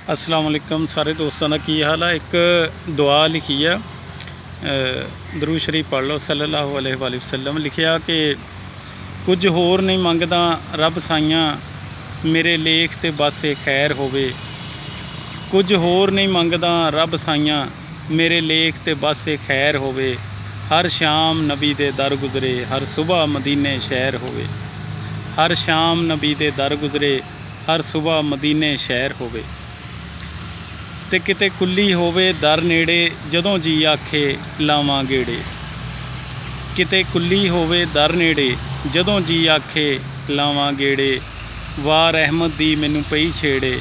अस्सलाम वालेकुम सारे दोस्तों का की हाल है। एक दुआ लिखी है, दरूद शरीफ पढ़ लो सल्लल्लाहु अलैहि वसल्लम। लिखिया कि कुछ होर नहीं मंगदा रब साइयां, मेरे लेख ते बस खैर होवे। कुछ होर नहीं मंगदा रब साइयां, मेरे लेख ते बस खैर होवे। हर शाम नबी दे दर गुजरे, हर सुबह मदीने शहर होवे। हर शाम नबी दे दर गुजरे, हर सुबह मदीने शहर होवे। ते किते कुल्ली होवे दर नेड़े, जदों जी आखे लावां गेड़े। किते कुल्ली होवे दर नेड़े, जदों जी आखे लावां गेड़े। वार रहमत दी मैनू पई छेड़े,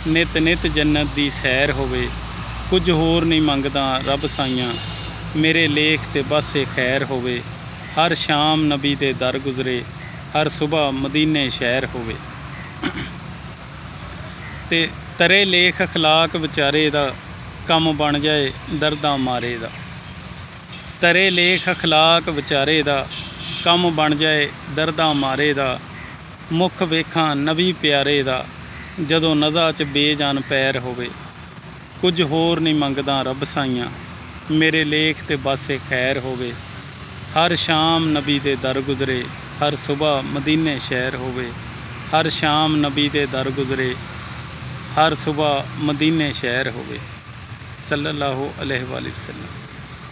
नित नित जन्नत दी सैर होवे। कुछ होर नहीं मंगदा रब साइयां, मेरे लेख ते बस खैर होवे। हर शाम नबी दे दर गुजरे, हर सुबह मदीने शहर होवे। ते तरे लेख अखलाक विचारे दा, कम बन जाए दर्दां मारे दा। तरे लेख अखलाक विचारे दा, कम बन जाए दर्दां मारे दा। मुख वेखां नबी प्यारे दा, जदों नज़ा च बेजान पैर होवे। कुछ होर नहीं मंगदा रब साइयां, मेरे लेख ते बस खैर होवे। हर शाम नबी दे दर गुजरे, हर सुबह मदीने शहर होवे। हर शाम नबी दे दर गुजरे, हर सुबह मदीने शहर होवे। सल्लल्लाहु अलैहि वसल्लम।